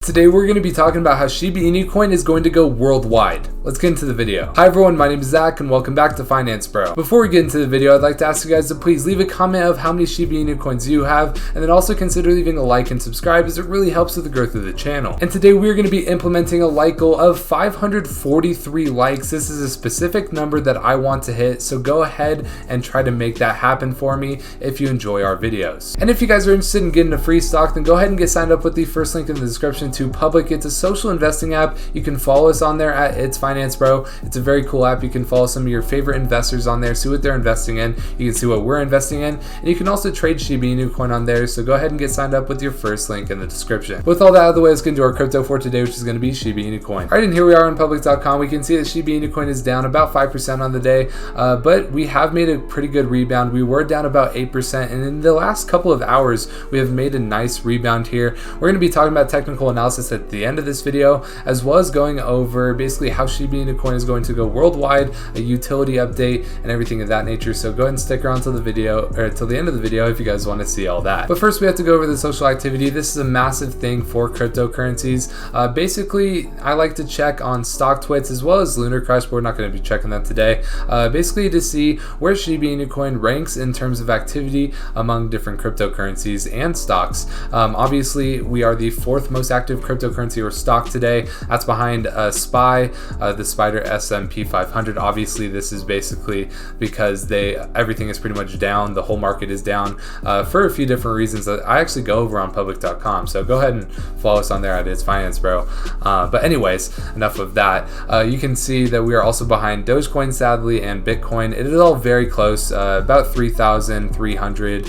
Today we're going to be talking about how Shiba Inu Coin is going to go worldwide. Let's get into the video. Hi everyone, my name is Zach and welcome back to Finance Bro. Before we get into the video, I'd like to ask you guys to please leave a comment of how many Shiba Inu coins you have, and then also consider leaving a like and subscribe as it really helps with the growth of the channel. And today we're going to be implementing a like goal of 543 likes. This is a specific number that I want to hit, so go ahead and try to make that happen for me if you enjoy our videos. And if you guys are interested in getting a free stock, then go ahead and get signed up with the first link in the description to Public. It's a social investing app. You can follow us on there at It's Finance Bro. It's a very cool app. You can follow some of your favorite investors on there, see what they're investing in. You can see what we're investing in, and you can also trade Shiba Inu Coin on there. So go ahead and get signed up with your first link in the description. With all that out of the way, let's get into our crypto for today, which is going to be Shiba Inu Coin. All right, and here we are on public.com. We can see that Shiba Inu Coin is down about 5% on the day, but we have made a pretty good rebound. We were down about 8%, and in the last couple of hours, we have made a nice rebound here. We're going to be talking about technical analysis at the end of this video, as well as going over basically how Shiba Inu Coin is going to go worldwide, a utility update, and everything of that nature. So go ahead and stick around till the video, or till the end of the video, if you guys want to see all that. But first, we have to go over the social activity. This is a massive thing for cryptocurrencies. Basically, I like to check on stock twits as well as Lunar Crush, but we're not going to be checking that today. Basically, to see where Shiba Inu Coin ranks in terms of activity among different cryptocurrencies and stocks. Obviously, we are the fourth most active cryptocurrency or stock today. That's behind SPY, the Spider S&P 500. Obviously, this is basically because everything is pretty much down. The whole market is down for a few different reasons that I actually go over on public.com. So go ahead and follow us on there at It's Finance Bro. But anyways, enough of that. You can see that we are also behind Dogecoin, sadly, and Bitcoin. It is all very close, about 3,300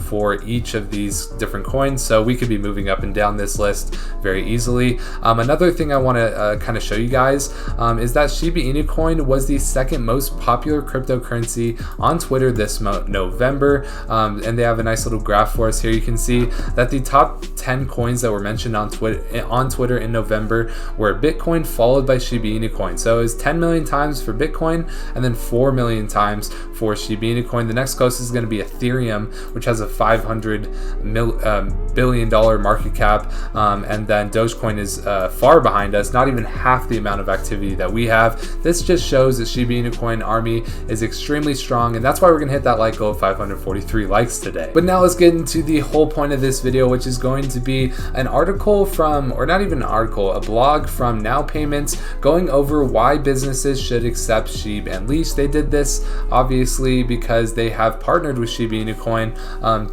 for each of these different coins. So we could be moving up and down this list very easily. Another thing I want to kind of show you guys is that Shiba Inu Coin was the second most popular cryptocurrency on Twitter this November, and they have a nice little graph for us here. You can see that the top 10 coins that were mentioned on Twitter in November were Bitcoin, followed by Shiba Inu Coin. So it was 10 million times for Bitcoin and then 4 million times for Shiba Inu Coin. The next closest is going to be Ethereum, which has a $500 billion market cap, and then Dogecoin is far behind us, not even half the amount of activity that we have. This just shows that Shiba Inu Coin army is extremely strong, and that's why we're going to hit that like goal of 543 likes today. But now let's get into the whole point of this video, which is going to be an article from, or not even an article, a blog from Now Payments going over why businesses should accept Shib and Leash. They did this obviously because they have partnered with Shiba Inu Coin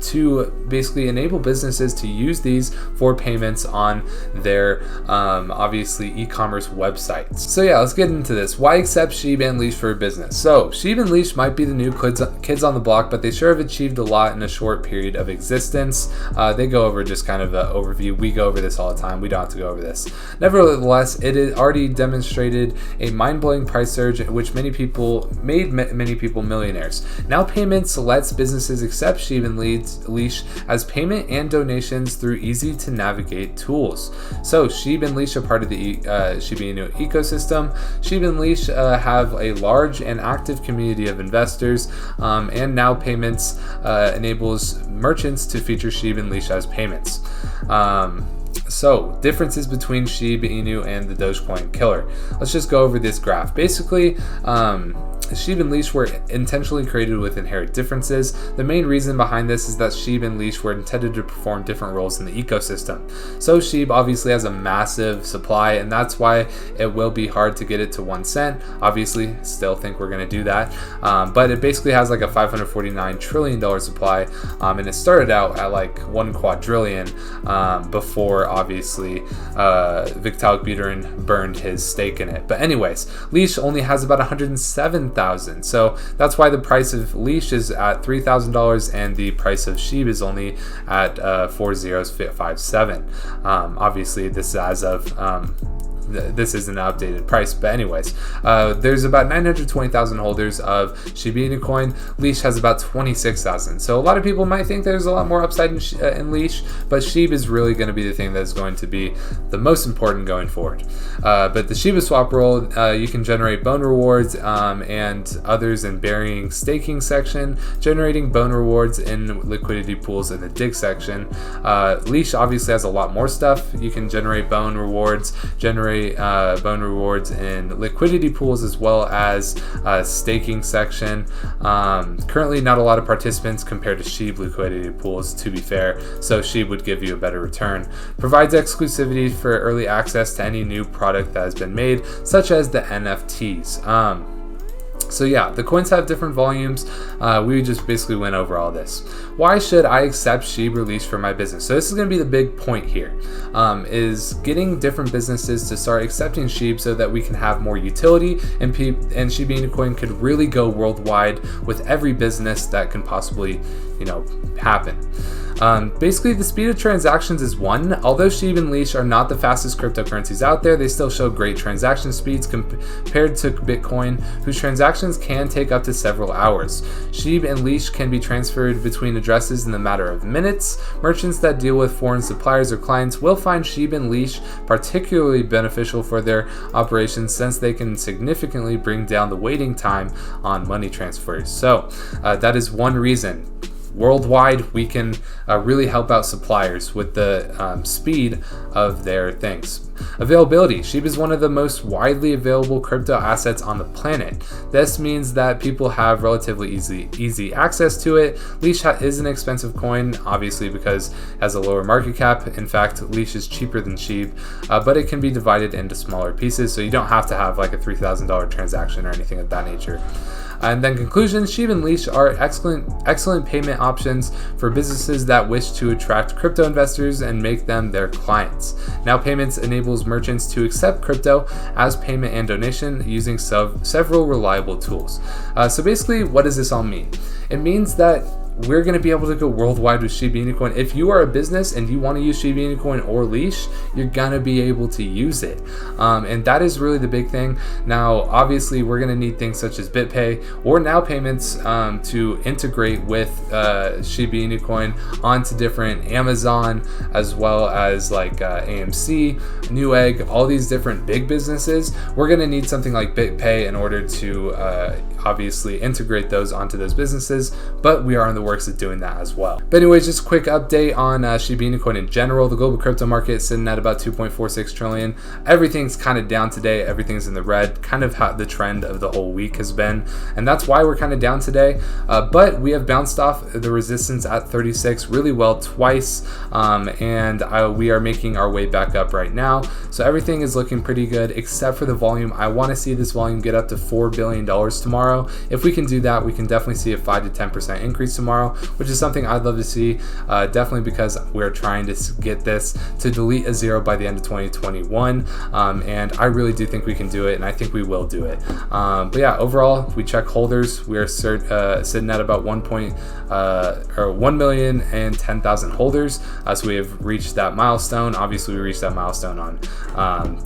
to basically enable businesses to use these for payments on their obviously e-commerce websites. So yeah, let's get into this. Why accept Shib and Leash for a business? So Shib and Leash might be the new kids on the block, but they sure have achieved a lot in a short period of existence. They go over just kind of an overview. We go over this all the time. We don't have to go over this. Nevertheless, it has already demonstrated a mind-blowing price surge, which made many people millionaires. Now Payments lets businesses accept Shib and Leash as payment and donations through easy-to-navigate tools. So Shib and Leash are part of the Shiba Inu ecosystem. Shib and Leash have a large and active community of investors, and Now Payments enables merchants to feature Shib and Leash as payments. So differences between Shiba Inu and the Dogecoin killer. Let's just go over this graph. Basically, Shib and Leash were intentionally created with inherent differences. The main reason behind this is that Shib and Leash were intended to perform different roles in the ecosystem. So Shib obviously has a massive supply, and that's why it will be hard to get it to 1 cent. Obviously, still think we're going to do that, but it basically has like a $549 trillion supply, and it started out at like 1 quadrillion before obviously Vitalik Buterin burned his stake in it. But anyways, Leash only has about 107,000. So that's why the price of Leash is at $3,000 and the price of Shib is only at 4057. Obviously, this is as of this isn't an updated price, but anyways, there's about 920,000 holders of Shiba Inu Coin. Leash has about 26,000. So a lot of people might think there's a lot more upside in Leash, but Shib is really going to be the thing that is going to be the most important going forward. But the Shiba swap roll, you can generate bone rewards and others in burying staking section, generating bone rewards in liquidity pools in the dig section. Leash obviously has a lot more stuff. You can generate bone rewards, in liquidity pools as well as staking section. Currently not a lot of participants compared to Shib liquidity pools, to be fair, so Shib would give you a better return. Provides exclusivity for early access to any new product that has been made, such as the NFTs. So yeah, the coins have different volumes. We just basically went over all this. Why should I accept Shib release for my business? So this is going to be the big point here, is getting different businesses to start accepting Shib so that we can have more utility, and Shiba Inu Coin could really go worldwide with every business that can possibly, happen. Basically, the speed of transactions is one. Although Shib and Leash are not the fastest cryptocurrencies out there, they still show great transaction speeds compared to Bitcoin, whose transactions can take up to several hours. Shib and Leash can be transferred between addresses in a matter of minutes. Merchants that deal with foreign suppliers or clients will find Shib and Leash particularly beneficial for their operations, since they can significantly bring down the waiting time on money transfers. So that is one reason. Worldwide, we can really help out suppliers with the speed of their things. Availability. Shib is one of the most widely available crypto assets on the planet. This means that people have relatively easy access to it. Leash is an expensive coin, obviously, because it has a lower market cap. In fact, Leash is cheaper than Shib, but it can be divided into smaller pieces, so you don't have to have like a $3,000 transaction or anything of that nature. And then conclusion, Shib and Leash are excellent payment options for businesses that wish to attract crypto investors and make them their clients. Now Payments enables merchants to accept crypto as payment and donation using several reliable tools. So basically, what does this all mean? It means that we're going to be able to go worldwide with Shiba Inu Coin. If you are a business and you want to use Shiba Inu Coin or Leash, you're going to be able to use it. And that is really the big thing. Now, obviously, we're going to need things such as BitPay or Now Payments to integrate with Shiba Inu Coin onto different Amazon, as well as like AMC, Newegg, all these different big businesses. We're going to need something like BitPay in order to obviously integrate those onto those businesses, but we are in the works of doing that as well. But anyways, just a quick update on Shiba Inu Coin in general. The global crypto market is sitting at about 2.46 trillion. Everything's kind of down today. Everything's in the red, kind of how the trend of the whole week has been, and that's why we're kind of down today. But we have bounced off the resistance at 36 really well twice, and we are making our way back up right now. So everything is looking pretty good except for the volume. I want to see this volume get up to $4 billion tomorrow. If we can do that, we can definitely see a 5 to 10% increase tomorrow, which is something I'd love to see, definitely because we're trying to get this to delete a zero by the end of 2021, and I really do think we can do it, and I think we will do it. But yeah, overall, we check holders. We are sitting at about 1,010,000 holders, so we have reached that milestone. Obviously, we reached that milestone on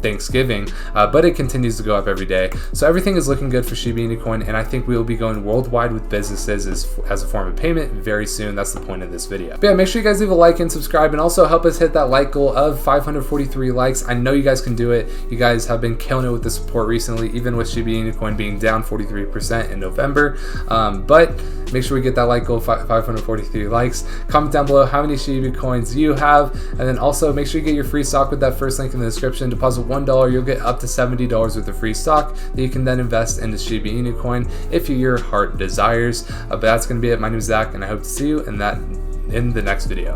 Thanksgiving, but it continues to go up every day. So everything is looking good for Shiba Inu Coin, and I think we will be going worldwide with businesses as a form of payment very soon. That's the point of this video. But yeah, make sure you guys leave a like and subscribe, and also help us hit that like goal of 543 likes. I know you guys can do it. You guys have been killing it with the support recently, even with Shiba Inu Coin being down 43% in November. But make sure we get that like goal, 543 likes. Comment down below how many Shiba coins you have, and then also make sure you get your free stock with that first link in the description. Deposit $1, you'll get up to $70 worth of free stock that you can then invest into Shiba Inu Coin if your heart desires. But that's going to be it. My name is Zach, and I hope to see you in the next video.